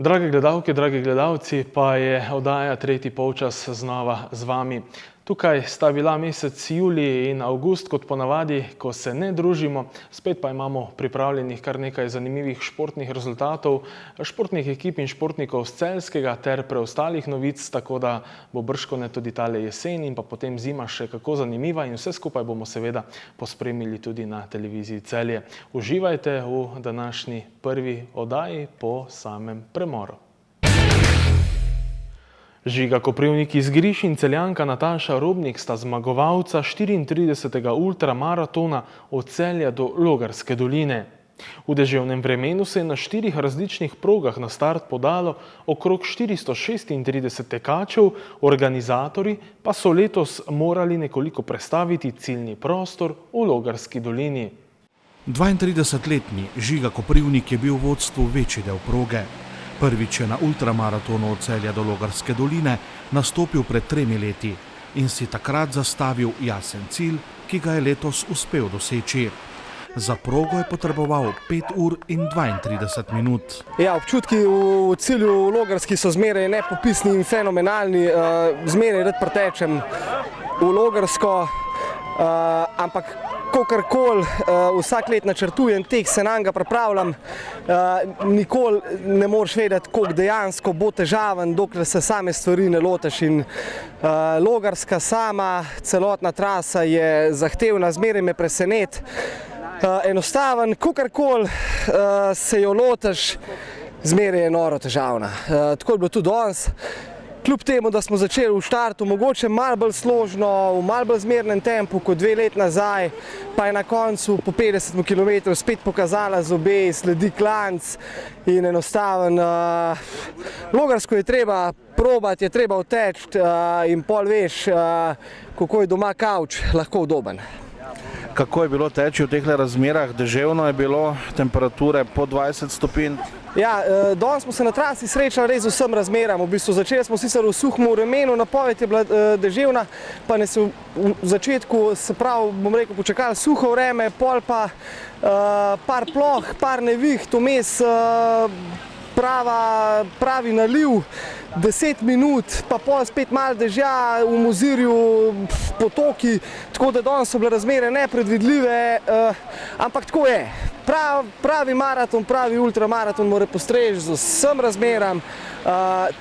Drage gledalke, dragi gledalci, pa je oddaja tretji polčas znova z vami. Tukaj sta bila mesec julij in avgust, kot ponavadi, ko se ne družimo. Spet pa imamo pripravljenih kar nekaj zanimivih športnih rezultatov, športnih ekip in športnikov z Celjskega ter preostalih novic, tako da bo bržkone tudi tale jesen in pa potem zima še kako zanimiva in vse skupaj bomo seveda pospremili tudi na televiziji Celje. Uživajte v današnji prvi oddaji po samem premoru. Žiga Koprivnik iz Griš in Celjanka Nataša Robnik sta zmagovalca 34. ultramaratona od Celja do Logarske doline. V deževnem vremenu se je na 4 različnih progah na start podalo okrog 436 tekačev, organizatorji pa so letos morali nekoliko prestaviti ciljni prostor v Logarski dolini. 32-letni Žiga Koprivnik je bil v vodstvu večji del proge. Prvič je na ultramaratonu od Celja do Logarske doline nastopil pred 3 leti in si takrat zastavil jasen cilj, ki ga je letos uspel doseči. Za progo je potreboval 5 ur in 32 minut. Ja, občutki v cilju v Logarski so zmeraj nepopisni in fenomenalni. Zmeraj rad pretečem v Logarsko, ampak kakorkoli vsak let načrtujem tek, se nanj ga pripravljam, nikoli ne moreš vedeti, koliko dejansko bo težaven, dokler se same stvari ne loteš. In Logarska sama, celotna trasa je zahtevna, zmeraj me preseneti. Enostaven, kakorkoli se jo loteš, zmeraj je noro težavna. Tako je bilo tudi danes. Kljub temu, da smo začeli v štartu mogoče malo bolj složno, v malo bolj zmernem tempu kot 2 leti nazaj, pa je na koncu po 50 km spet pokazala zobe, sledi klanc in enostaven. Logarsko je treba probati, je treba uteči in pol veš, kako je doma kavč lahko udoben. Kako je bilo teči v teh razmerah? Deževno je bilo, temperature po 20 stopinj. Ja, danes smo se na trasi srečali res z vsem razmeram. V bistvu začeli smo sicer v suhem vremenu, napoved je bila deževna, pa ne se v začetku, se pravi, bom rekel, počakali suho vreme, pol pa par ploh, par neviht, vmes pravi naliv, 10 minut, pa pol spet malo dežja, v Mozirju potoki, tako da danes so bile razmere nepredvidljive, ampak tako je. Pravi maraton, pravi ultramaraton mora postreči z vsem razmeram,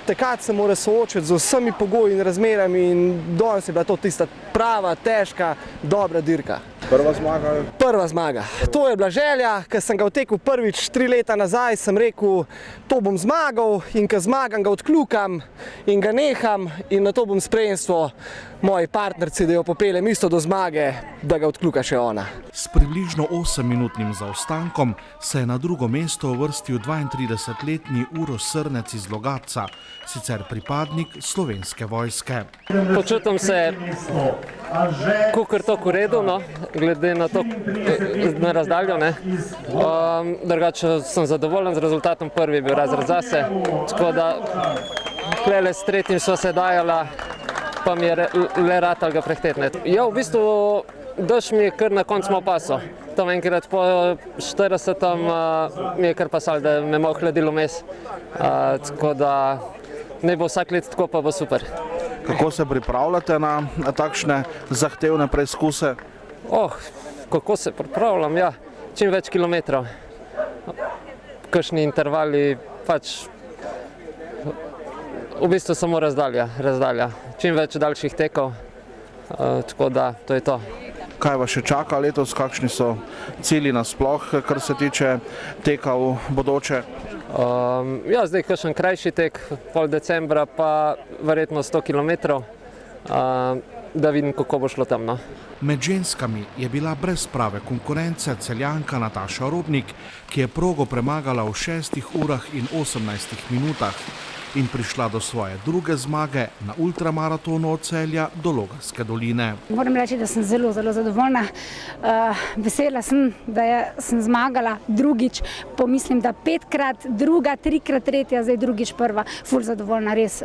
tekač se mora soočiti z vsemi pogoji in razmerami in danes je bila to tista prava, težka, dobra dirka. Prva zmaga? Prva zmaga. To je bila želja, ker sem ga vtekel prvič 3 leta nazaj, sem rekel, to bom zmagal in ko zmagam ga odkljukam in ga neham in na to bom spremstvo moji partnerci, da jo popeljem isto do zmage, da ga odkljuka še ona. S približno 8-minutnim zaostankom se je na drugo mesto uvrstil 32-letni Uroš Srnec iz Logatca, sicer pripadnik Slovenske vojske. Počutim se kakor tako v redu, glede na to, na razdaljo. Drugače sem zadovoljen z rezultatom, prvi je bil razred zase, tako da tlele s tretjim sva se dajala, pa mi je le ratal ga prehtetne. Ja, v bistvu dež mi je kar na koncu malo pasal. Tam enkrat po 40. mi je kar pasal, da me malo hladilo vmes. Tako da ne bo vsak let tako, pa bo super. Kako se pripravljate na takšne zahtevne preizkuse? Kako se pripravljam? Ja, čim več kilometrov. Kakšni intervali, pač v bistvu samo razdalja. Čim več daljših tekov, tako da to je to. Kaj vas še čaka letos? Kakšni so cilji nasploh, kar se tiče teka v bodoče? Ja, zdaj kakšen krajši tek, pol decembra, pa verjetno 100 km, da vidim, kako bo šlo tam. Med ženskami je bila brez prave konkurence Celjanka Nataša Robnik, ki je progo premagala v 6 urah in 18 minutah in prišla do svoje druge zmage na ultramaratonu od Celja do Logarske doline. Moram reči, da sem zelo zadovoljna. Vesela sem, da sem zmagala drugič, pomislim, da 5-krat, druga, 3-krat tretja, zdaj drugič prva. Ful zadovoljna, res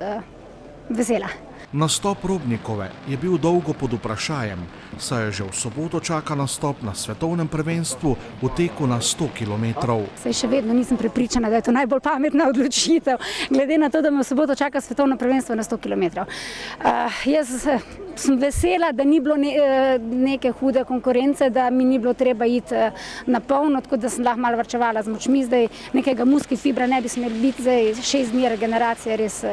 vesela. Nastop Robnikove je bil dolgo pod vprašajem, saj je že v soboto čaka nastop na svetovnem prvenstvu v teku na 100 km. Saj še vedno nisem prepričana, da je to najbolj pametna odločitev, glede na to, da me v soboto čaka svetovno prvenstvo na 100 km. Jaz sem vesela, da ni bilo neke hude konkurence, da mi ni bilo treba iti na polno, tako da sem lahko malo varčevala z močmi. Zdaj nekega muskega fibra ne bi smel biti, zdaj 6 dni regeneracije, res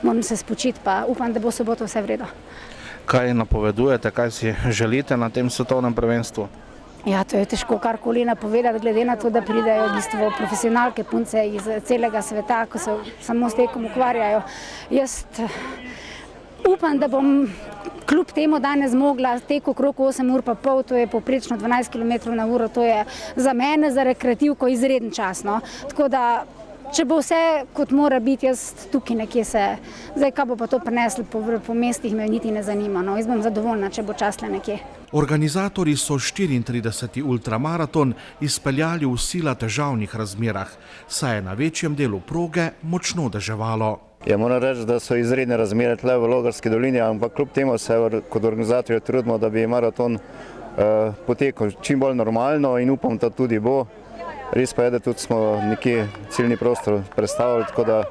moram se spočiti, pa upam, da bo v soboto vse v redu. Kaj napovedujete, kaj si želite na tem svetovnem prvenstvu? Ja, to je težko karkoli napovedati, glede na to, da pridejo v bistvu profesionalke punce iz celega sveta, ko se samo s tekom ukvarjajo. Jaz upam, da bom kljub temu danes zmogla tek okrog 8 ur pa pol, to je povprečno 12 km na uro, to je za mene, za rekreativko izreden čas, no. Tako da, če bo vse kot mora biti, jaz tukaj nekje se, zdaj kaj bo pa to prineslo po mestih, me niti ne zanima, no. Jaz bom zadovoljna, če bo časle nekje. Organizatorji so 34. ultramaraton izpeljali v sila težavnih razmerah, saj je na večjem delu proge močno deževalo. Ja, moram reči, da so izredne razmere tle v Logarski dolini, ampak kljub temu se kot organizatorji trudimo, da bi maraton potekal čim bolj normalno in upam, da tudi bo. Res pa je, da tudi smo nekje ciljni prostor predstavili, tako da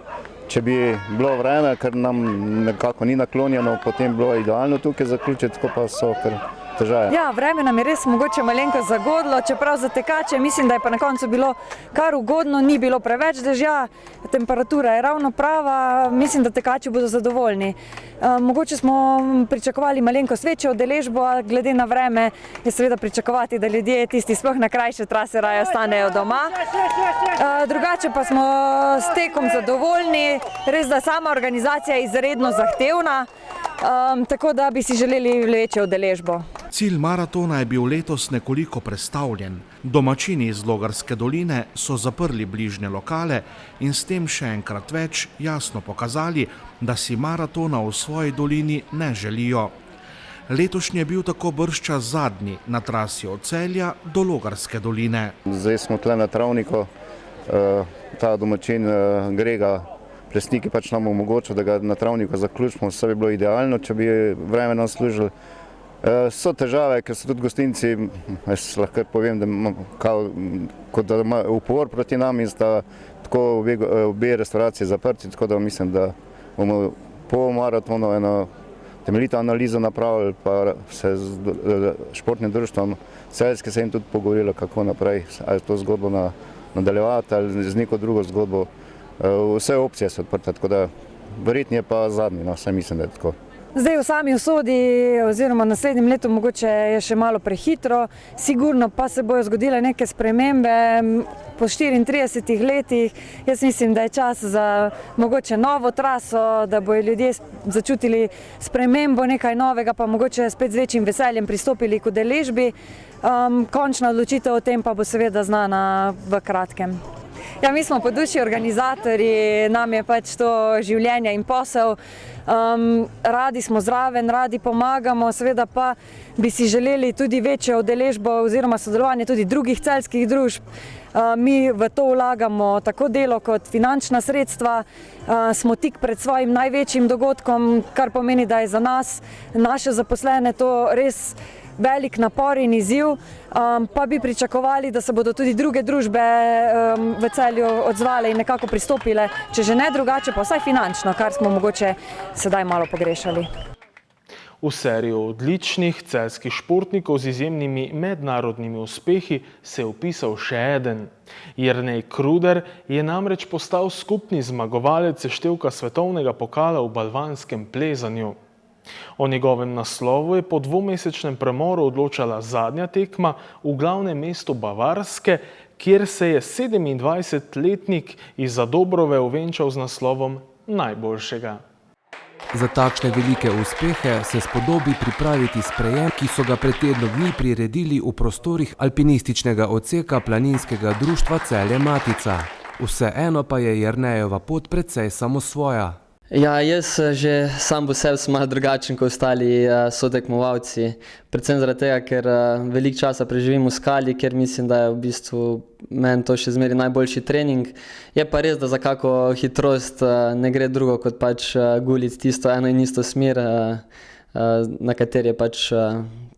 če bi bilo vreme, ker nam nekako ni naklonjeno, potem bilo idealno tukaj zaključiti, tako pa so kar težave. Ja, vreme nam je res mogoče malenko zagodlo, čeprav za tekače mislim, da je pa na koncu bilo kar ugodno, ni bilo preveč dežja, temperatura je ravno prava, mislim, da tekači bodo zadovoljni. Mogoče smo pričakovali malenko večjo udeležbo, a glede na vreme je seveda pričakovati, da ljudje tisti sploh na krajše trase raje ostanejo doma. Drugače pa smo s tekom zadovoljni, res da sama organizacija je izredno zahtevna, tako da bi si želeli večjo udeležbo. Cilj maratona je bil letos nekoliko prestavljen. Domačini iz Logarske doline so zaprli bližnje lokale in s tem še enkrat več jasno pokazali, da si maratona v svoji dolini ne želijo. Letošnji je bil tako bržčas zadnji na trasi od Celja do Logarske doline. Zdaj smo tle na travniku, ta domačin Grega Presniki pač nam omogočil, da ga na travniku zaključimo, vse bi bilo idealno, če bi vreme nam služili. So težave, ker so tudi gostinci, jaz lahko povem, da ima upor proti nam in sta tako obe restauracije zaprti, tako da mislim, da bomo po maratonu eno temeljito analizo napravili, pa se z športnim društvom Celjske se jim tudi pogovorilo, kako naprej, ali to zgodbo nadaljevati ali z neko drugo zgodbo. Vse opcije so odprte, tako da verjetno je pa zadnji, no, vse mislim, da je tako. Zdaj v sami usodi oziroma naslednjem letu mogoče je še malo prehitro, sigurno pa se bojo zgodile neke spremembe po 34 letih. Jaz mislim, da je čas za mogoče novo traso, da bojo ljudje začutili spremembo, nekaj novega, pa mogoče spet z večjim veseljem pristopili k udeležbi. Končna odločitev o tem pa bo seveda znana v kratkem. Ja, mi smo po duši organizatorji, nam je pač to življenje in posel. Radi smo zraven, radi pomagamo, seveda pa bi si želeli tudi večjo udeležbo oziroma sodelovanje tudi drugih celjskih družb. Mi v to vlagamo tako delo kot finančna sredstva, smo tik pred svojim največjim dogodkom, kar pomeni, da je za nas, naše zaposlene, to res velik napor in izziv, pa bi pričakovali, da se bodo tudi druge družbe v Celju odzvale in nekako pristopile, če že ne drugače, pa vsaj finančno, kar smo mogoče sedaj malo pogrešali. V serijo odličnih celjskih športnikov z izjemnimi mednarodnimi uspehi se je vpisal še eden. Jernej Kruder je namreč postal skupni zmagovalec seštevka svetovnega pokala v balvanskem plezanju. O njegovem naslovu je po dvomesečnem premoru odločala zadnja tekma v glavnem mestu Bavarske, kjer se je 27-letnik iz Zadobrove ovenčal z naslovom najboljšega. Za takšne velike uspehe se spodobi pripraviti sprejem, ki so ga pred tednom dni priredili v prostorih alpinističnega odseka planinskega društva Celje Matica. Vseeno pa je Jernejeva pot precej samosvoja. Ja, jaz že sam po sebi sem malo drugačen kot ostali sotekmovalci. Predvsem zaradi tega, ker veliko časa preživim v skali, ker mislim, da je v bistvu meni to še zmeraj najboljši trening. Je pa res, da za kako hitrost ne gre drugo kot pač guliti tisto eno in isto smer, na kateri je pač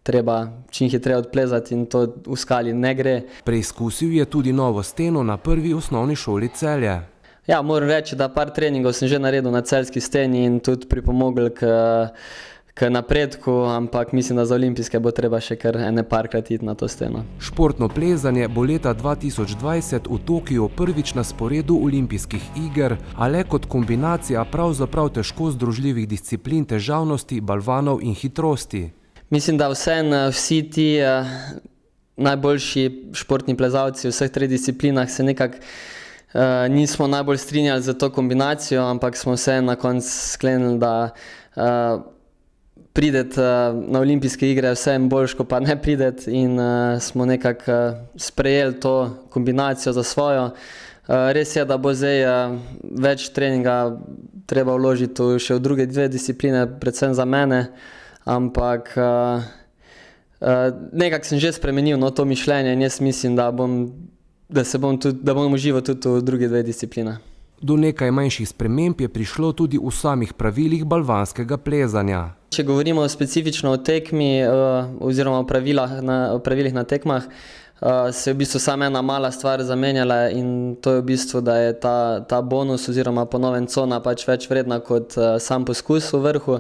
treba čim hitreje odplezati in to v skali ne gre. Preizkusil je tudi novo steno na prvi osnovni šoli Celje. Ja, moram reči, da par treningov sem že naredil na celjski steni in tudi pripomogel k napredku, ampak mislim, da za olimpijske bo treba še kar parkrat iti na to steno. Športno plezanje bo leta 2020 v Tokiu prvič na sporedu olimpijskih iger, a le kot kombinacija pravzaprav težko združljivih disciplin težavnosti, balvanov in hitrosti. Mislim, da vsi ti najboljši športni plezalci v vseh treh disciplinah se nekako nismo najbolj strinjali za to kombinacijo, ampak smo vse na koncu sklenili, da prideti na olimpijske igre vsem boljš, ko pa ne prideti in smo nekako sprejeli to kombinacijo za svojo. Res je, da bo zdaj več treninga treba vložiti še v druge dve discipline, predvsem za mene, ampak nekako sem že spremenil to mišljenje in jaz mislim, da bom užival tudi v druge dve discipline. Do nekaj manjših sprememb je prišlo tudi v samih pravilih balvanskega plezanja. Če govorimo specifično o tekmi oziroma o pravilih na tekmah, se je v bistvu samo ena mala stvar zamenjala in to je v bistvu, da je ta bonus oziroma po novem cona pač več vredna kot sam poskus v vrhu.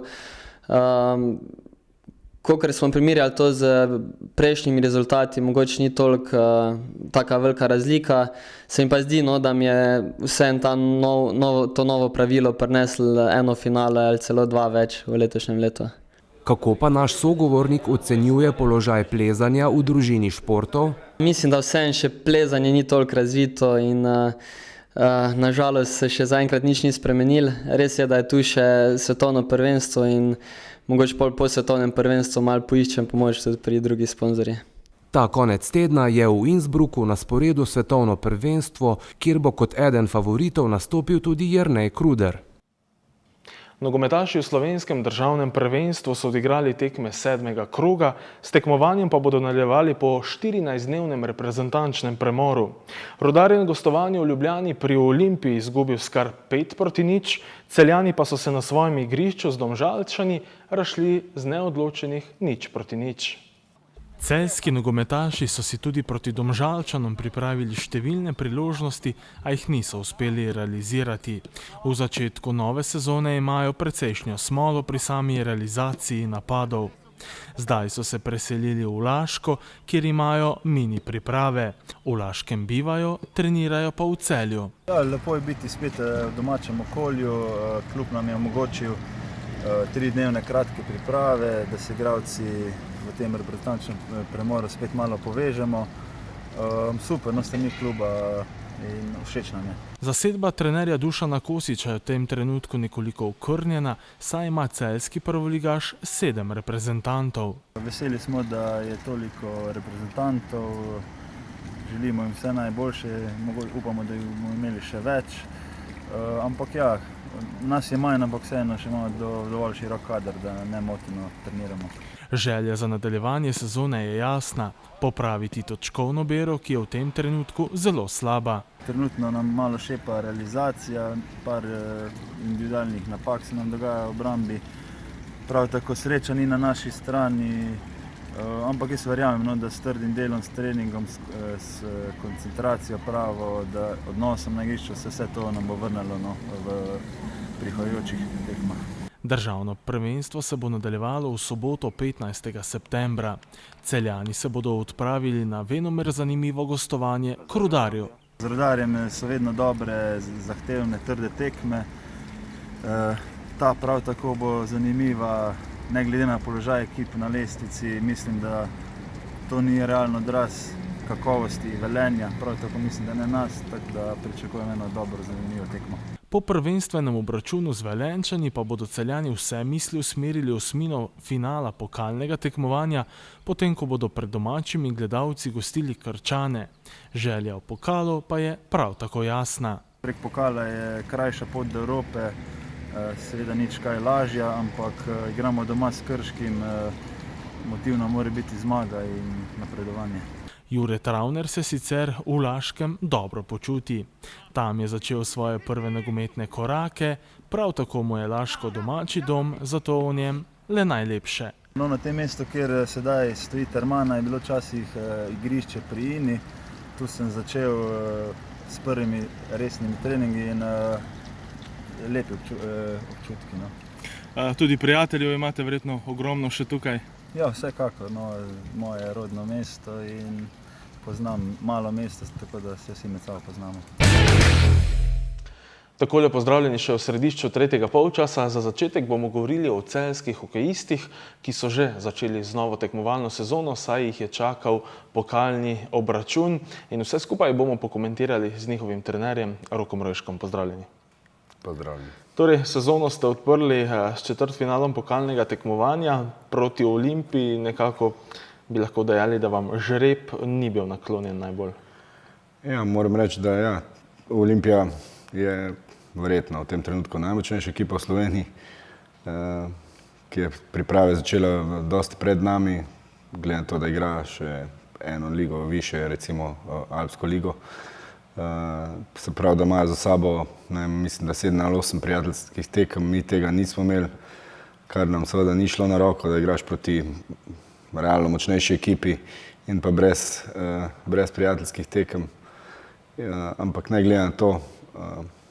Kakor smo primerjali to z prejšnjimi rezultati, mogoče ni toliko taka velika razlika, se mi pa zdi, da mi je vseeno to novo pravilo prineslo eno finale ali celo dva več v letošnjem letu. Kako pa naš sogovornik ocenjuje položaj plezanja v družini športov? Mislim, da vseeno še plezanje ni toliko razvito in nažalost se še zaenkrat nič ni spremenilo. Res je, da je tu še svetovno prvenstvo in mogoče po svetovnem prvenstvu malo poiščem pomoč tudi pri drugih sponzorjih. Ta konec tedna je v Innsbrucku na sporedu svetovno prvenstvo, kjer bo kot eden favoritov nastopil tudi Jernej Kruder. Nogometaši v slovenskem državnem prvenstvu so odigrali tekme 7. kroga, s tekmovanjem pa bodo nadaljevali po 14-dnevnem reprezentančnem premoru. Rudar je na gostovanju v Ljubljani pri Olimpiji izgubil skar 5-0, Celjani pa so se na svojem igrišču z Domžalčani razšli z neodločenih 0-0. Celjski nogometaši so si tudi proti Domžalčanom pripravili številne priložnosti, a jih niso uspeli realizirati. V začetku nove sezone imajo precejšnjo smolo pri sami realizaciji napadov. Zdaj so se preselili v Laško, kjer imajo mini priprave. V Laškem bivajo, trenirajo pa v Celju. Ja, lepo je biti spet v domačem okolju, klub nam je omogočil 3-dnevne kratke priprave, da se igralci v tem reprezentančnem premoru spet malo povežemo. Super, strani kluba in všeč nam je. Zasedba trenerja Dušana Kosiča je v tem trenutku nekoliko okrnjena, saj ima celjski prvoligaš 7 reprezentantov. Veseli smo, da je toliko reprezentantov, želimo jim vse najboljše, upamo, da jih bomo imeli še več. Ampak ja, nas je manj, ampak vseeno še imamo dovolj širok kader, da nemoteno treniramo. Želja za nadaljevanje sezone je jasna, popraviti točkovno bero, ki je v tem trenutku zelo slaba. Trenutno nam malo šepa realizacija, par individualnih napak se nam dogaja v obrambi. Prav tako sreča ni na naši strani, ampak jaz verjamem, da s trdim delom, s treningom, s koncentracijo pravo, da odnosom na igrišču se vse to nam bo vrnilo v prihajajočih tekmah. Državno prvenstvo se bo nadaljevalo v soboto 15. septembra. Celjani se bodo odpravili na venomer zanimivo gostovanje k Rudarju. Z Rudarjem so vedno dobre, zahtevne, trde tekme. Ta prav tako bo zanimiva, ne glede na položaj ekip na lestvici. Mislim, da to ni realno odraz kakovosti Velenja, prav tako mislim, da ne nas, tako da pričakujem eno dobro, zanimivo tekmo. Po prvenstvenem obračunu z Velenjčani pa bodo Celjani vse misli usmerili v osmino finala pokalnega tekmovanja, potem ko bodo pred domačimi gledalci gostili Krčane. Želja v pokalu pa je prav tako jasna. Prek pokala je krajša pot do Evrope, seveda nič kaj lažja, ampak igramo doma s Krškim, motivno mora biti zmaga in napredovanje. Jure Travner se sicer v Laškem dobro počuti. Tam je začel svoje prve nogometne korake, prav tako mu je Laško domači dom, zato v njem le najlepše. No, na tem mestu, kjer sedaj stoji termana, je bilo včasih igrišče pri Ini. Tu sem začel s prvimi resnimi treningi in lepi občutki. No. Tudi prijateljev imate verjetno ogromno še tukaj? Ja, vsekakor. No, moje rodno mesto in poznam malo mesto, tako da se vsi med sabo poznamo. Takole pozdravljeni še v središču tretjega polčasa. Za začetek bomo govorili o celjskih hokejistih, ki so že začeli z novo tekmovalno sezono, saj jih je čakal pokalni obračun. In vse skupaj bomo pokomentirali z njihovim trenerjem Rokom Rojškom. Pozdravljeni. Pozdravljeni. Torej, sezono ste odprli s četrtfinalom pokalnega tekmovanja proti Olimpiji. Nekako bi lahko dejali, da vam žreb ni bil naklonjen najbolj. Ja, moram reči, da ja, Olimpija je verjetno v tem trenutku najmočnejša ekipa v Sloveniji, ki je priprave začela dosti pred nami, glede na to, da igra še eno ligo više, recimo Alpsko ligo. Se pravi, da imajo za sabo, mislim, da 7 ali 8 prijateljskih tekem, mi tega nismo imeli, kar nam seveda ni šlo na roko, da igraš proti realno močnejši ekipi in pa brez prijateljskih tekem. Ampak ne glede na to,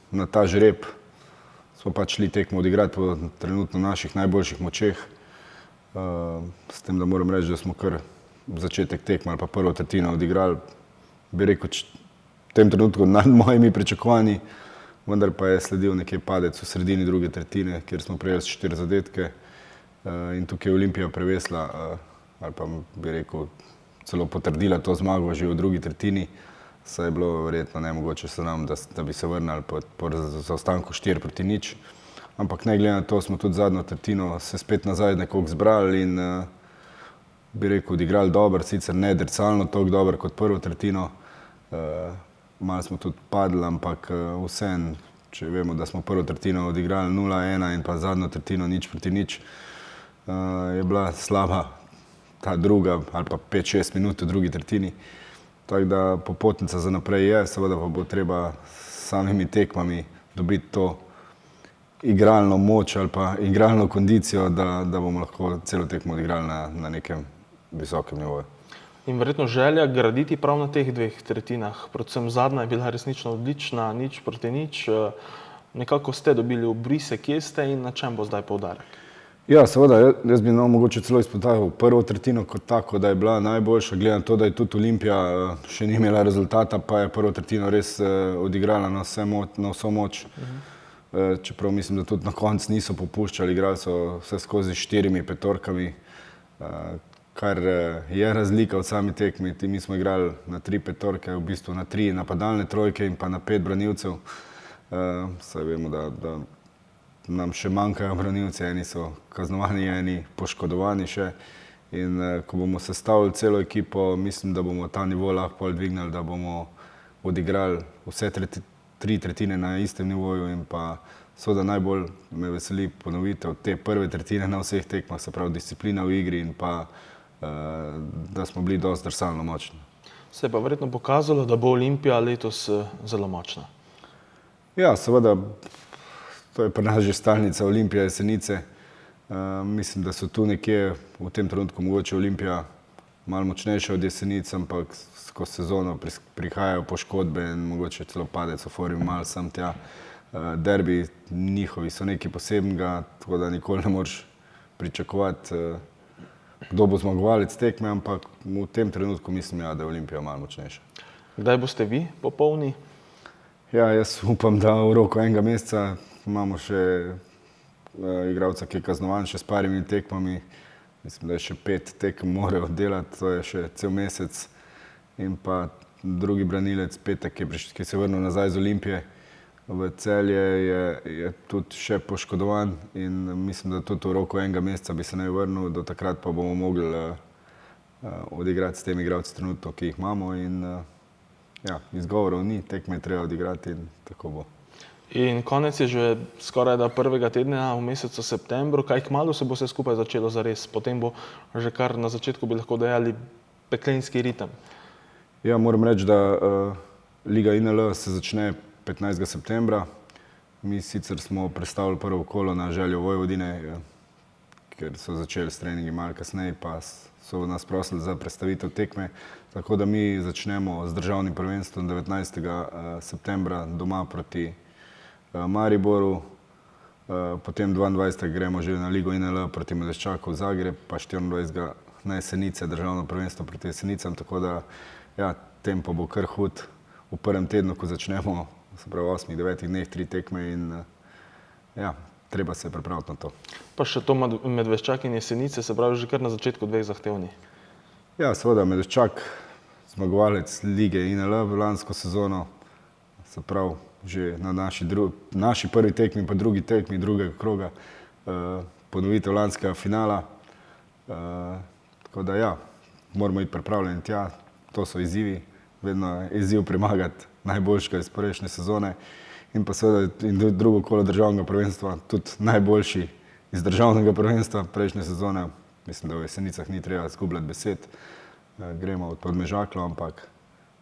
na ta žreb smo pač šli tekmo odigrati po trenutno naših najboljših močeh. S tem, da moram reči, da smo kar začetek tekma ali pa prvo tretjino odigrali, bi rekel, v tem trenutku nad mojimi pričakovanji, vendar pa je sledil nekje padec v sredini druge tretjine, kjer smo prejeli 4 zadetke in tukaj je Olimpija prevesla ali pa bi rekel celo potrdila to zmago že v drugi tretjini. Saj je bilo verjetno nemogoče se nam, da bi se vrnili po zaostanku 4-0. Ampak ne glede na to, smo tudi zadnjo tretjino se spet nazaj nekoliko zbrali in bi rekel, odigrali dobro, sicer ne drcalno toliko dobro kot prvo tretjino. Malo smo tudi padli, ampak vseeno, če vemo, da smo prvo tretjino odigrali 0-1 in pa zadnjo tretjino 0-0, je bila slaba ta druga ali pa 5-6 minut v drugi tretjini. Tako da popotnica za naprej je, seveda pa bo treba s samimi tekmami dobiti to igralno moč ali pa igralno kondicijo, da bomo lahko celo tekmo odigrali na nekem visokem nivoju. In verjetno želja graditi prav na teh dveh tretjinah. Predvsem zadnja je bila resnično odlična, 0-0. Nekako ste dobili obrise, kje ste in na čem bo zdaj poudarek? Ja, seveda, jaz bi mogoče celo izpostavil prvo tretjino kot tako, da je bila najboljša, glede na to, da je tudi Olimpija še ni imela rezultata, pa je prvo tretjino res odigrala na vso moč. Čeprav mislim, da tudi na koncu niso popuščali, igrali so vse skozi 4 petorkami, kar je razlika od sami tekmi. Mi smo igrali na 3 petorke, v bistvu na 3 napadalne trojke in pa na 5 branilcev. Saj vemo, da nam še manjkajo branilci, eni so kaznovani, eni poškodovani še. In ko bomo sestavili celo ekipo, mislim, da bomo ta nivo lahko dvignili, da bomo odigrali vse 3 tretjine na istem nivoju in pa seveda najbolj me veseli ponovitev te prve tretjine na vseh tekmah, se pravi disciplina v igri in pa da smo bili dosti drsalno močni. Se je pa verjetno pokazalo, da bo Olimpija letos zelo močna. Ja, seveda, to je pri nas že stalnica Olimpija Jesenice. Mislim, da so tu nekje v tem trenutku mogoče Olimpija malo močnejša od Jesenic, ampak skozi sezono prihajajo poškodbe in mogoče celo padec v formi malo sem tja. Derbi njihovi so nekaj posebnega, tako da nikoli ne moreš pričakovati, kdo bo zmagovalec tekme, ampak v tem trenutku mislim, da je Olimpija malo močnejša. Kdaj boste vi popolni? Ja, jaz upam, da v roku enega meseca. Imamo še igralca, ki je kaznovan še s parimi tekmami. Mislim, da je še 5 tekem morajo oddelati, to je še cel mesec. In pa drugi branilec, Petek, ki se je vrnil nazaj z Olimpije v Celje, je tudi še poškodovan in mislim, da tudi v roku enega meseca bi se naj vrnil, do takrat pa bomo mogli odigrati s temi igralci trenutno, ki jih imamo in ja, izgovorov ni, tekme je treba odigrati in tako bo. In konec je že skoraj da prvega tedna v mesecu septembru, kaj kmalu se bo vse skupaj začelo zares, potem bo že kar na začetku bi lahko dejali peklenski ritem. Ja, moram reči, da Liga INL se začne 15. septembra. Mi sicer smo predstavili prvo kolo na željo Vojvodine, ker so začeli s treningi malo kasneje, pa so nas prosili za predstavitev tekme. Tako da mi začnemo z državnim prvenstvom 19. septembra doma proti Mariboru, potem 22. gremo že na Ligo INL proti Medveščaku v Zagreb, pa 24. na Jesenice, državno prvenstvo proti Jesenicam, tako da ja, tempo bo kar hud v prvem tednu, ko začnemo, se pravi 8-9 dneh, 3 tekme in ja, treba se pripraviti na to. Pa še to Medveščak in Jesenice, se pravi že kar na začetku dveh zahtevni. Ja, seveda, Medveščak, zmagovalec Lige INL v lansko sezono, se pravi že na naši prvi tekmi, pa drugi tekmi drugega kroga, ponovitev lanskega finala. Tako da ja, moramo iti pripravljeni tja, to so izzivi, vedno je izziv premagati najboljšega iz prejšnje sezone in pa seveda drugo kolo državnega prvenstva, tudi najboljši iz državnega prvenstva prejšnje sezone. Mislim, da v Jesenicah ni treba izgubljati besed, gremo od Podmežaklo, ampak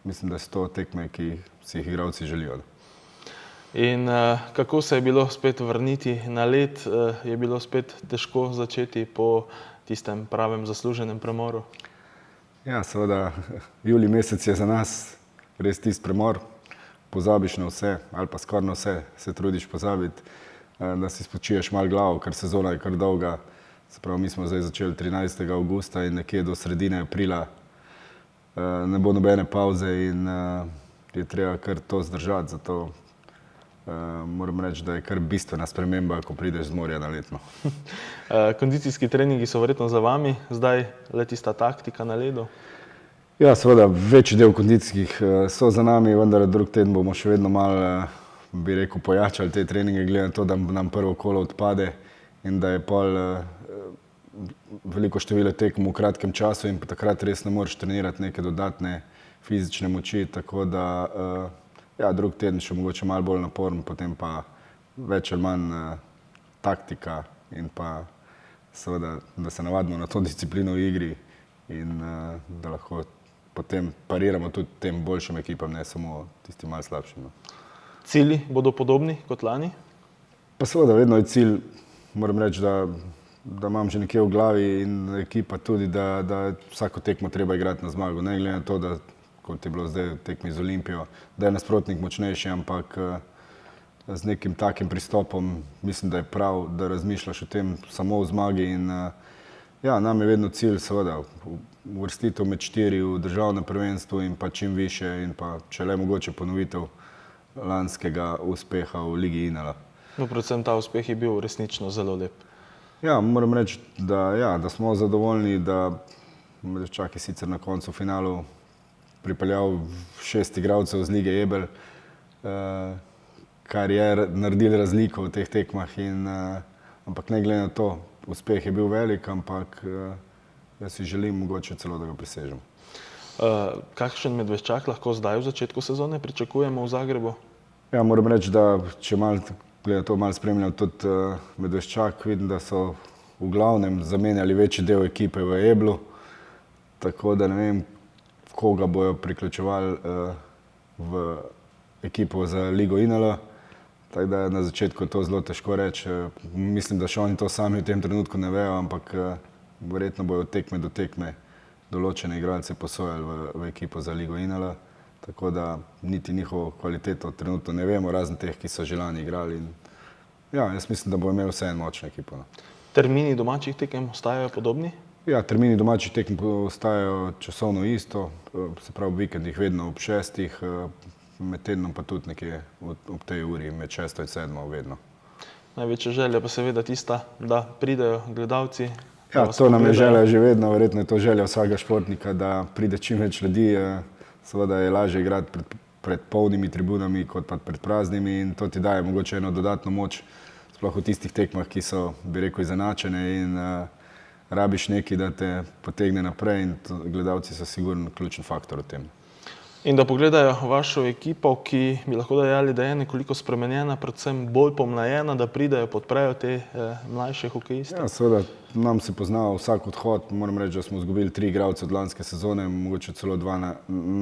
mislim, da so to tekme, ki si jih igralci želijo. In kako se je bilo spet vrniti na led? Je bilo spet težko začeti po tistem pravem zasluženem premoru? Ja, seveda, julij mesec je za nas res tisti premor. Pozabiš na vse, ali pa skoraj na vse se trudiš pozabiti, da si spočiješ malo glavo, ker sezona je kar dolga. Se pravi, mi smo zdaj začeli 13. avgusta in nekje do sredine aprila ne bo nobene pauze in je treba kar to zdržati, zato moram reči, da je kar bistvena sprememba, ko prideš z morja na letno. Kondicijski treningi so verjetno za vami, zdaj le tista taktika na ledu? Ja, seveda, večji del kondicijskih so za nami, vendar drug teden bomo še vedno malo, bi rekel, pojačali te treninge, glede na to, da nam prvo kolo odpade in da je pol veliko število tekem v kratkem času in takrat res ne moreš trenirati neke dodatne fizične moči, tako da ja, drug teden še mogoče malo bolj naporen, potem pa več ali manj taktika in pa seveda, da se navadimo na to disciplino v igri in da lahko potem pariramo tudi tem boljšim ekipam, ne samo tistim malo slabšim. Cilji bodo podobni kot lani? Pa seveda, vedno je cilj, moram reči, da imam že nekje v glavi in ekipa tudi, da vsako tekmo treba igrati na zmago. Ne glede na to, da kot je bilo zdaj v tekmi z Olimpijo, da je nasprotnik močnejši, ampak z nekim takim pristopom mislim, da je prav, da razmišljaš o tem samo v zmagi in ja, nam je vedno cilj seveda uvrstitev med 4 v državnem prvenstvu in pa čim više in pa če le mogoče ponovitev lanskega uspeha v Ligi INL. No, predvsem ta uspeh je bil resnično zelo lep. Ja, moram reči, da smo zadovoljni, da Medveščak je sicer na koncu finalu pripeljal 6 igralcev z Lige Ebel, kar je naredilo razliko v teh tekmah, ampak ne glede na to, uspeh je bil velik, ampak jaz si želim mogoče celo, da ga presežem. Kakšen Medveščak lahko zdaj v začetku sezone pričakujemo v Zagrebu? Ja, moram reči, da če malo spremljam tudi Medveščak, vidim, da so v glavnem zamenjali večji del ekipe v Eblu, tako da ne vem, koga bojo priključevali v ekipo za Ligo INL. Tako da na začetku je to zelo težko reči. Mislim, da še oni to sami v tem trenutku ne vejo, ampak verjetno bojo od tekme do tekme določene igralce posojali v ekipo za Ligo INL. Tako da niti njihovo kvaliteto trenutno ne vemo, razen teh, ki so že lani igrali. Ja, jaz mislim, da bo imel vseeno močno ekipo. Termini domačih tekem ostajajo podobni? Ja, termini domačih tekem ostajajo časovno isto, se pravi v vikendih vedno ob 6, med tednom pa tudi nekje ob tej uri, med 6 in 7 vedno. Največja želja pa seveda tista, da pridejo gledalci. Ja, to nam je želja že vedno, verjetno je to želja vsakega športnika, da pride čim več ljudi. Seveda je lažje igrati pred polnimi tribunami kot pa pred praznimi in to ti daje mogoče eno dodatno moč, sploh v tistih tekmah, ki so, bi rekel, izenačene in rabiš nekaj, da te potegne naprej in gledalci so sigurno ključen faktor v tem. In da pogledajo vašo ekipo, ki bi lahko dejali, da je nekoliko spremenjena, predvsem bolj pomlajena, da pridejo, podprejo te mlajše hokejiste? Ja, seveda, nam se pozna vsak odhod. Moram reči, da smo izgubili 3 igralce od lanske sezone, mogoče celo 2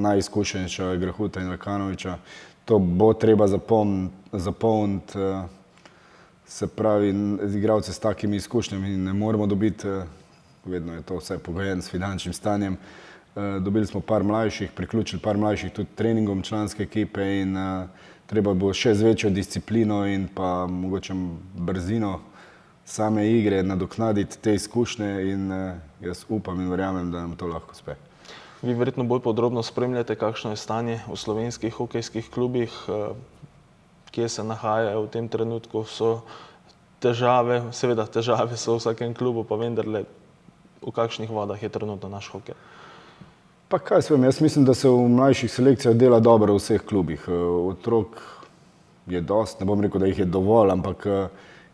najizkušenejša, Grahuta in Rakanoviča. To bo treba zapolniti, se pravi, igralce s takimi izkušnjami ne moremo dobiti, vedno je to vse pogojeno s finančnim stanjem. Dobili smo par mlajših, priključili par mlajših tudi treningom članske ekipe in treba bo še z večjo disciplino in pa mogoče brzino same igre nadoknaditi te izkušnje in jaz upam in verjamem, da nam to lahko uspe. Vi verjetno bolj podrobno spremljate, kakšno je stanje v slovenskih hokejskih klubih, kje se nahajajo v tem trenutku, so težave, seveda težave so v vsakem klubu, pa vendarle v kakšnih vodah je trenutno naš hokej? Pa kaj svem, jaz mislim, da se v mlajših selekcijah dela dobro v vseh klubih. Otrok je dost, ne bom rekel, da jih je dovolj, ampak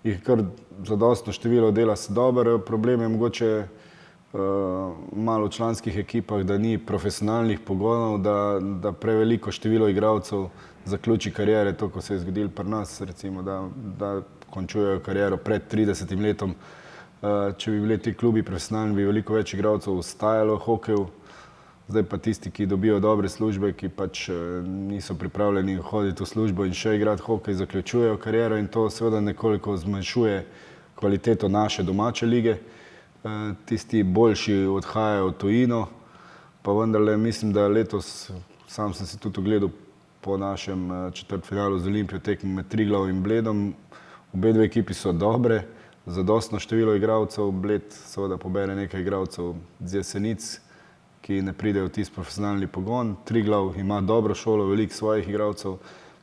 jih kar zadostno število dela se dobro. Problem je mogoče malo v članskih ekipah, da ni profesionalnih pogonov, da preveliko število igralcev zaključi karijere, to, ko se je zgodilo pri nas, recimo, da končujejo kariero pred 30 letom. Če bi bili ti klubi profesionalni, bi veliko več igralcev ostajalo v hokeju. Zdaj pa tisti, ki dobijo dobre službe, ki pač niso pripravljeni hoditi v službo in še igrati hokej, zaključujejo kariero in to seveda nekoliko zmanjšuje kvaliteto naše domače lige. Tisti boljši odhajajo v tujino, pa vendarle mislim, da letos, sam sem si tudi ogledal po našem četrtfinalu z Olimpijo tekmo med Triglavom in Bledom. Obe dve ekipi so dobre, zadostno število igralcev, Bled seveda pobere nekaj igralcev z Jesenic, ki ne pridejo v tisti profesionalni pogon. Triglav ima dobro šolo, veliko svojih igralcev,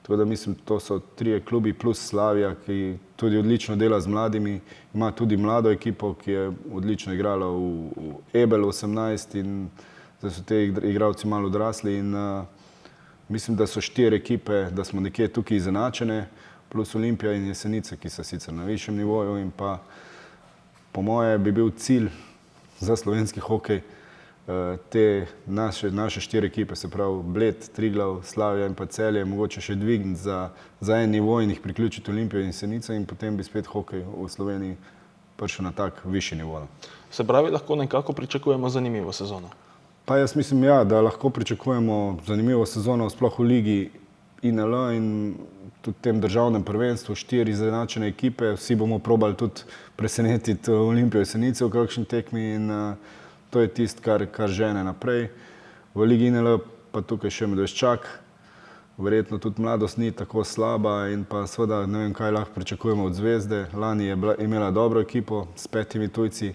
tako da mislim, to so 3 klubi plus Slavija, ki tudi odlično dela z mladimi, ima tudi mlado ekipo, ki je odlično igrala v Ebel 18 in zdaj so te igralci malo odrasli in mislim, da so 4 ekipe, da smo nekje tukaj izenačene, plus Olimpija in Jesenice, ki so sicer na višjem nivoju in pa po moje bi bil cilj za slovenski hokej te naše 4 ekipe, se pravi Bled, Triglav, Slavija in pa Celje, mogoče še dvigniti za en nivo in jih priključiti Olimpijo in Jesenice in potem bi spet hokej v Sloveniji prišel na tak višji nivo. Se pravi, lahko nekako pričakujemo zanimivo sezono? Pa jaz mislim, ja, da lahko pričakujemo zanimivo sezono, sploh v ligi INL in tudi tem državnem prvenstvu, 4 izenačene ekipe, vsi bomo probali tudi presenetiti Olimpijo Jesenice v kakšni tekmi in to je tisto, kar žene naprej. V ligi INL pa tukaj še Medveščak, verjetno tudi mladost ni tako slaba in pa seveda ne vem, kaj lahko pričakujemo od Zvezde. Lani je imela dobro ekipo s 5 tujci,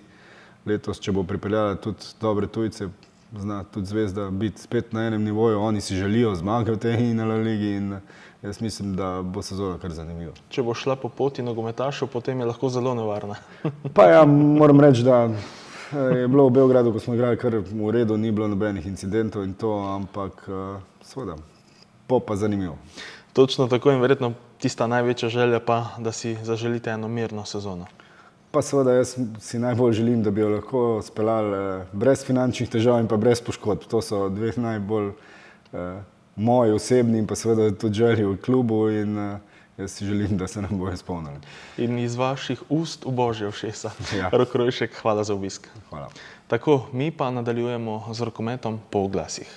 letos, če bo pripeljala tudi dobre tujce, zna tudi Zvezda biti spet na enem nivoju, oni si želijo zmage v tej INL ligi in jaz mislim, da bo sezona kar zanimiva. Če bo šla po poti nogometašev, potem je lahko zelo nevarna. Pa ja, moram reči, da je bilo v Beogradu, ko smo igrali, kar v redu, ni bilo nobenih incidentov in to, ampak seveda, bo pa zanimivo. Točno tako in verjetno tista največja želja pa, da si zaželite eno mirno sezono. Pa seveda, jaz si najbolj želim, da bi jo lahko speljali brez finančnih težav in pa brez poškodb. To so 2 najbolj moji osebni in pa seveda tudi želji v klubu in jaz si želim, da se nam bo izpolnili. In iz vaših ust v božje ušesa. Ja. Rok Rojšek, hvala za obisk. Hvala. Tako, mi pa nadaljujemo z rokometom po oglasih.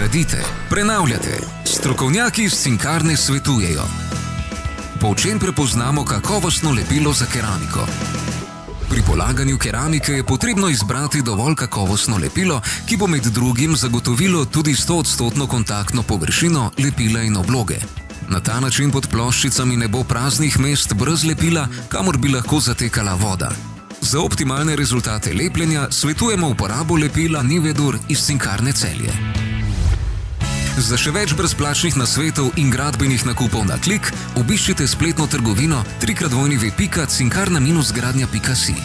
Gradite, prenavljate, strokovnjaki iz Cinkarne svetujejo. Po čem prepoznamo kakovostno lepilo za keramiko? Pri polaganju keramike je potrebno izbrati dovolj kakovostno lepilo, ki bo med drugim zagotovilo tudi 100% kontaktno površino lepila in obloge. Na ta način pod ploščicami ne bo praznih mest brez lepila, kamor bi lahko zatekala voda. Za optimalne rezultate lepljenja svetujemo uporabo lepila Nivedur iz Cinkarne Celje. Za še več brezplačnih nasvetov in gradbenih nakupov na klik, obiščite spletno trgovino www.cinkarna-gradnja.si.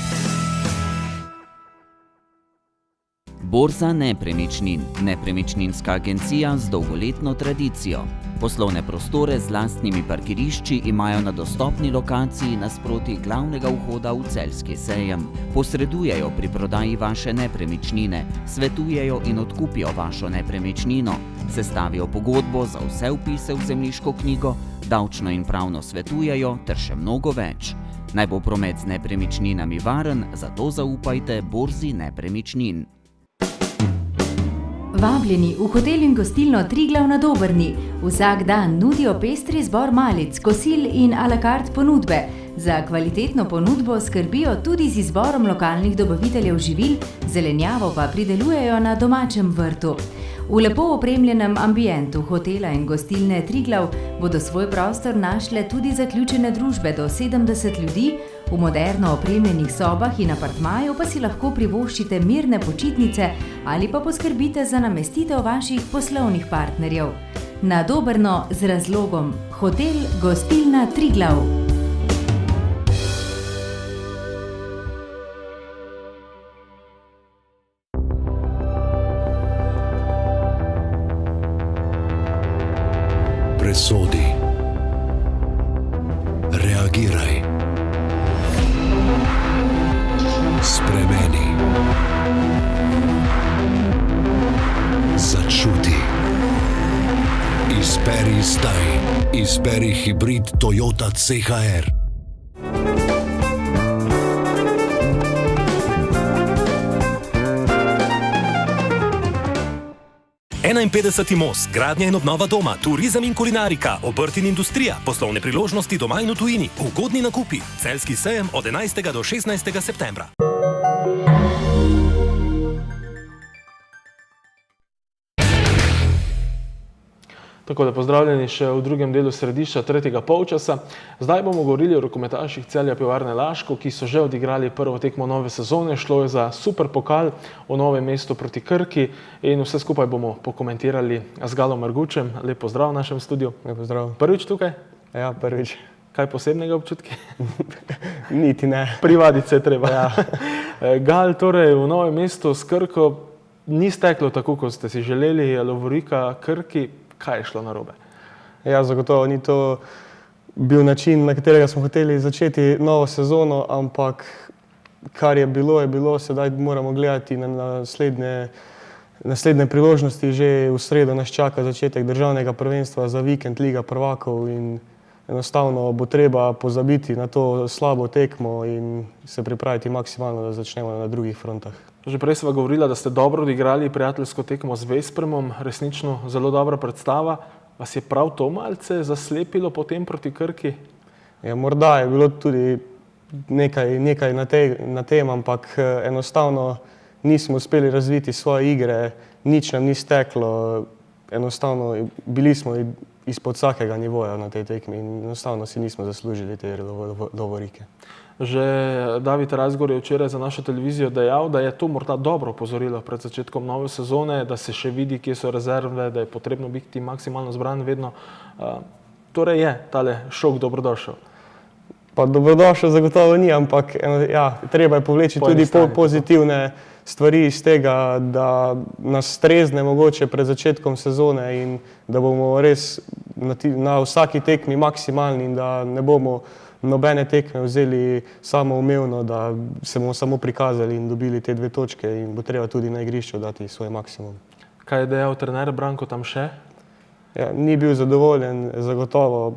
Borza nepremičnin, nepremičninska agencija z dolgoletno tradicijo. Poslovne prostore z lastnimi parkirišči imajo na dostopni lokaciji nasproti glavnega vhoda v celjski sejem. Posredujejo pri prodaji vaše nepremičnine, svetujejo in odkupijo vašo nepremičnino, sestavijo pogodbo za vse vpise v zemljiško knjigo, davčno in pravno svetujejo ter še mnogo več. Naj bo promet z nepremičninami varen, zato zaupajte Borzi nepremičnin. Vabljeni v hotel in gostilno Triglav na Dobrni. Vsak dan nudijo pestri zbor malic, kosil in a la carte ponudbe. Za kvalitetno ponudbo skrbijo tudi z izborom lokalnih dobaviteljev živil, zelenjavo pa pridelujejo na domačem vrtu. V lepo opremljenem ambientu hotela in gostilne Triglav bodo svoj prostor našle tudi zaključene družbe do 70 ljudi, v moderno opremljenih sobah in apartmaju pa si lahko privoščite mirne počitnice ali pa poskrbite za namestitev vaših poslovnih partnerjev. Na Dobrno z razlogom. Hotel Gostilna Triglav. Presodi. Reagiraj. Spremeni. Začuti. Izberi zdaj. Izberi hibrid Toyota CHR. Most, gradnja in obnova doma, turizem in kulinarika, obrt in industrija, poslovne priložnosti doma in v tujini, ugodni nakupi, celjski sejem od 11. do 16. septembra. Tako da pozdravljeni še v drugem delu središča tretjega polčasa. Zdaj bomo govorili o rokometaših Celja Pivovarne Laško, ki so že odigrali prvo tekmo nove sezone. Šlo je za super pokal v Novem mestu proti Krki in vse skupaj bomo pokomentirali z Galom Margučem. Lep pozdrav v našem studiu. Lep pozdrav. Prvič tukaj? Ja, prvič. Kaj posebnega občutki? Niti ne. Privaditi se treba. Ja. Gal, torej v Novem mestu s Krko ni steklo tako, kot ste si želeli, lovorika Krki. Kaj je šlo narobe? Ja, zagotovo ni to bil način, na katerega smo hoteli začeti novo sezono, ampak kar je bilo, sedaj moramo gledati na naslednje priložnosti. Že v sredo nas čaka začetek državnega prvenstva za vikend Liga prvakov in enostavno bo treba pozabiti na to slabo tekmo in se pripraviti maksimalno, da začnemo na drugih frontah. Že prej sva govorila, da ste dobro odigrali prijateljsko tekmo z Vespremom, resnično zelo dobra predstava. Vas je prav to malce zaslepilo potem proti Krki? Ja, morda je bilo tudi nekaj na tem, ampak enostavno nismo uspeli razviti svoje igre, nič nam ni steklo, enostavno bili smo izpod vsakega nivoja na tej tekmi in enostavno si nismo zaslužili te lovorike. Že David Razgor je včeraj za našo televizijo dejal, da je to morda dobro opozorilo pred začetkom nove sezone, da se še vidi, kje so rezerve, da je potrebno biti maksimalno zbran vedno. Torej je tale šok dobrodošel? Pa dobrodošel zagotovo ni, ampak ja, treba je povleči tudi pozitivne stvari iz tega, da nas strezne mogoče pred začetkom sezone in da bomo res na vsaki tekmi maksimalni in da ne bomo nobene tekme vzeli samoumevno, da se bomo samo prikazali in dobili te 2 točke in bo treba tudi na igrišču dati svoj maksimum. Kaj je dejal trener Branko Tamše? Ja, ni bil zadovoljen, zagotovo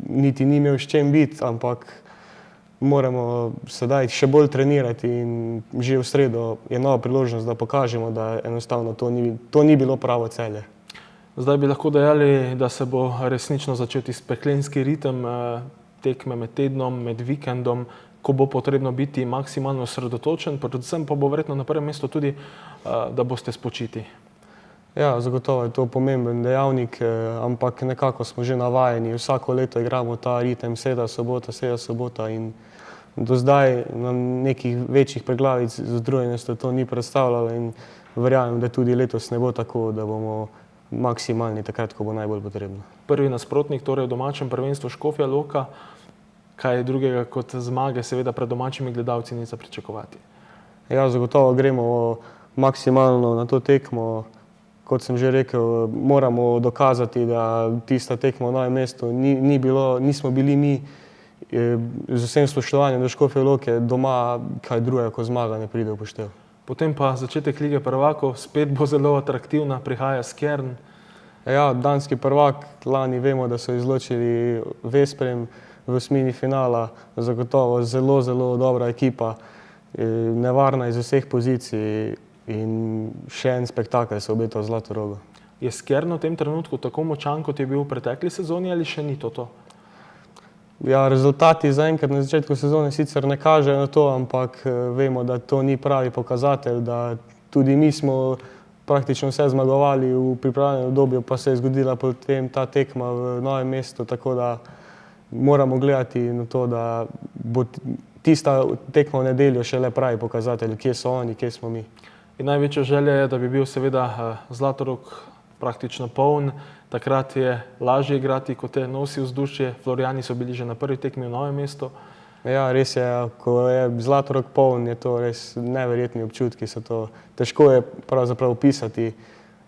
niti ni imel s čem biti, ampak moramo sedaj še bolj trenirati in že v sredo je nova priložnost, da pokažemo, da enostavno to ni bilo pravo Celje. Zdaj bi lahko dejali, da se bo resnično začel peklenski ritem tekme med tednom, med vikendom, ko bo potrebno biti maksimalno osredotočen, predvsem pa bo verjetno na prvem mestu tudi, da boste spočiti. Ja, zagotovo je to pomemben dejavnik, ampak nekako smo že navajeni. Vsako leto igramo ta ritem, sreda, sobota in do zdaj nam nekih večjih preglavic z utrujenostjo to ni predstavljalo in verjamem, da tudi letos ne bo tako, da bomo maksimalni takrat, ko bo najbolj potrebno. Prvi nasprotnik, torej v domačem prvenstvu Škofja Loka, kaj drugega kot zmage, seveda pred domačimi gledalci ni za pričakovati. Ja, zagotovo gremo maksimalno na to tekmo. Kot sem že rekel, moramo dokazati, da tista tekma v Novem mestu nismo bili mi z vsem spoštovanjem do Škofje Loke doma, kaj drugega kot zmaga ne pride v poštev. Potem pa začetek Lige prvakov, spet bo zelo atraktivna, prihaja Skjern. Ja, danski prvak, lani vemo, da so izločili Veszprém v osmini finala, zagotovo zelo, zelo dobra ekipa, nevarna iz vseh pozicij in še en spektakel se obeta v Zlatorogu. Je Skjern v tem trenutku tako močan, kot je bil v pretekli sezoni ali še ni to? Ja, rezultati zaenkrat na začetku sezone sicer ne kažejo na to, ampak vemo, da to ni pravi pokazatelj, da tudi mi smo praktično vse zmagovali v pripravljenem obdobju, pa se je zgodila potem ta tekma v Novem mestu, tako da moramo gledati na to, da bo tista tekma v nedeljo šele pravi pokazatelj, kje so oni, kje smo mi. In največja želja je, da bi bil seveda Zlatorog praktično poln. Takrat je lažje igrati, ko te nosi vzdušje. Florijani so bili že na prvi tekmi v Novem mestu. Ja, res je, ko je Zlatorog poln, je to res neverjetni občutki. Težko je pravzaprav opisati.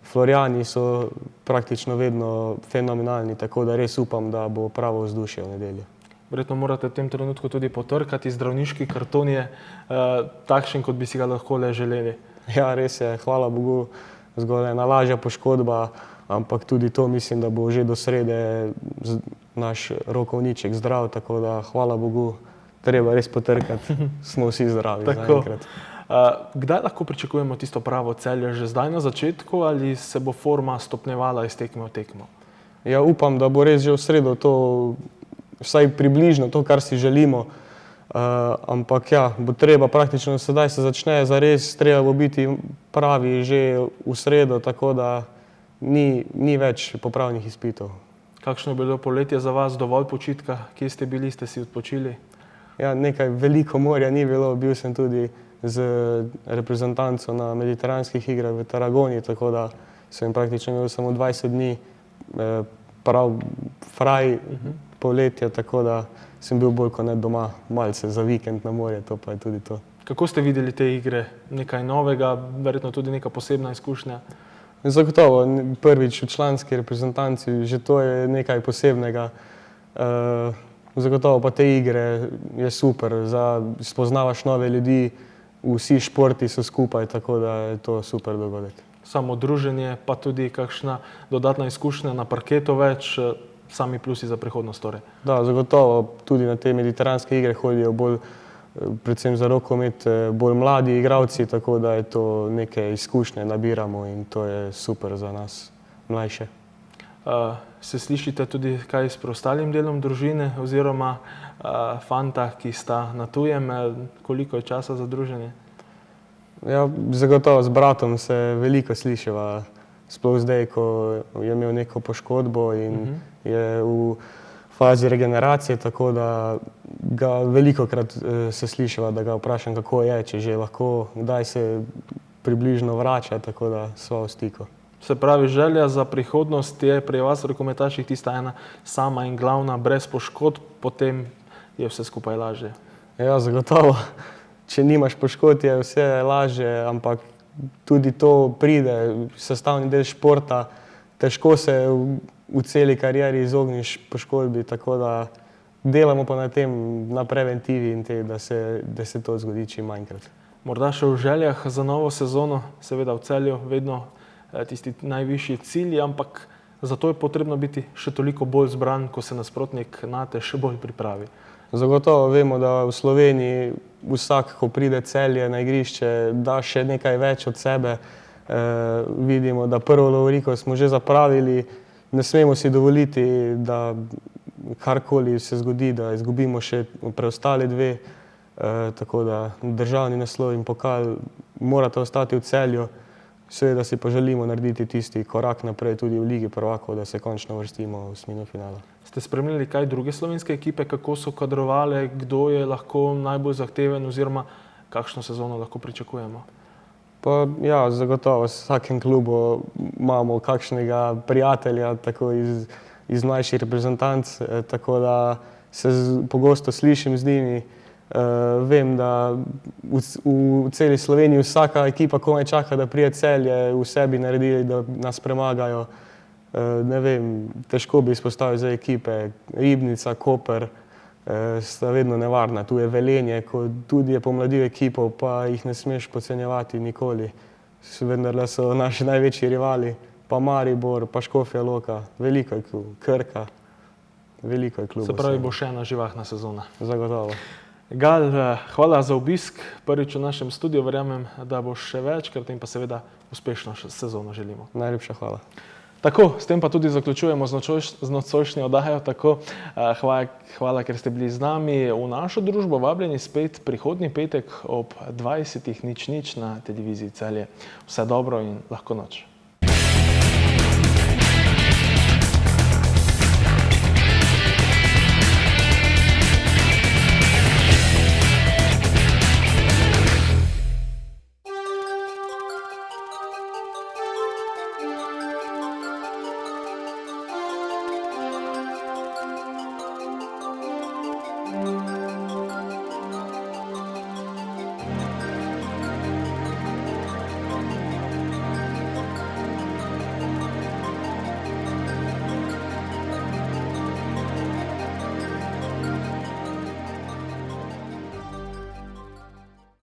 Florijani so praktično vedno fenomenalni, tako da res upam, da bo pravo vzdušje v nedeljo. Verjetno morate v tem trenutku tudi potrkati, zdravniški karton je takšen, kot bi si ga lahko le želeli. Ja, res je, hvala Bogu, zgolj ena lažja poškodba, ampak tudi to mislim, da bo že do srede naš rokovniček zdrav, tako da hvala Bogu, treba res potrkati, smo vsi zdravi zaenkrat. Kdaj lahko pričakujemo tisto pravo Celje? Že zdaj na začetku ali se bo forma stopnjevala iz tekme v tekmo? Ja, upam, da bo res že v sredo to, vsaj približno to, kar si želimo, ampak ja, bo treba praktično sedaj se začne zares, treba bo biti pravi že v sredo, tako da ni več popravnih izpitov. Kakšno je bilo poletje za vas, dovolj počitka? Kje ste bili, ste si odpočili? Ja, nekaj veliko morja ni bilo, bil sem tudi z reprezentanco na mediteranskih igrah v Tarragoni, tako da sem praktično imel samo 20 dni prav fraj poletja, tako da sem bil bolj kot ne doma, malce za vikend na morje, to pa je tudi to. Kako ste videli te igre? Nekaj novega, verjetno tudi neka posebna izkušnja? Zagotovo, prvič v članski reprezentanci, že to je nekaj posebnega. Zagotovo pa te igre je super, spoznavaš nove ljudi, vsi športi so skupaj, tako da je to super dogodek. Samo druženje, pa tudi kakšna dodatna izkušnja na parketu več, sami plusi za prihodnost torej? Da, zagotovo, tudi na te mediteranske igre hodijo bolj, predvsem za rokomet, bolj mladi igralci, tako da je to neke izkušnje nabiramo in to je super za nas mlajše. Se slišite tudi kaj s preostalim delom družine oziroma fanta, ki sta na tujem, koliko je časa za druženje? Ja, zagotovo z bratom se veliko slišiva, sploh zdaj, ko je imel neko poškodbo in je v fazi regeneracije, tako da ga velikokrat se slišiva, da ga vprašam, kako je, če že lahko, kdaj se približno vrača, tako da sva v stiku. Se pravi, želja za prihodnost je pri vas rokometaših tista ena sama in glavna, brez poškodb, potem je vse skupaj lažje. Ja, zagotovo. Če nimaš poškodb, je vse lažje, ampak tudi to pride, sestavni del športa, težko se v celi karieri izogniš poškodbi, tako da delamo pa na tem, na preventivi in da se to zgodi čim manjkrat. Morda še v željah za novo sezono, seveda v Celju vedno tisti najvišji cilji, ampak zato je potrebno biti še toliko bolj zbran, ko se nasprotnik nate še bolj pripravi. Zagotovo vemo, da v Sloveniji vsak, ko pride Celje na igrišče, da še nekaj več od sebe. Vidimo, da prvo lovoriko smo že zapravili, ne smemo si dovoliti, da karkoli se zgodi, da izgubimo še preostale dve, tako da državni naslov in pokal morata ostati v Celju Seveda si pa želimo narediti tisti korak naprej tudi v Ligi prvakov, da se končno vrstimo v osmino finala. Ste spremljali kaj druge slovenske ekipe, kako so kadrovale, kdo je lahko najbolj zahteven oziroma kakšno sezono lahko pričakujemo? Pa ja, zagotovo v vsakem klubu imamo kakšnega prijatelja, tako iz mlajših reprezentanc, tako da se pogosto slišim z njimi. Vem, da v celi Sloveniji vsaka ekipa komaj čaka, da prije Celje v sebi naredili, da nas premagajo. Ne vem, težko bi izpostavil za ekipe. Ribnica, Koper sta vedno nevarna. Tu je Velenje, ko tudi je pomladil ekipo, pa jih ne smeš podcenjevati nikoli. Vendarle so naši največji rivali, pa Maribor, pa Škofja Loka, veliko je klub, Krka, veliko je klubov. Se pravi, bo še ena živahna sezona. Zagotovo. Gal, hvala za obisk prvič v našem studiu, verjamem, da bo še večkrat in pa seveda uspešno sezono želimo. Najlepša hvala. Tako, s tem pa tudi zaključujemo z nocojšnjo oddajo. Tako, hvala, ker ste bili z nami. V našo družbo vabljeni spet prihodnji petek ob 20:00 na televiziji Celje. Vse dobro in lahko noč.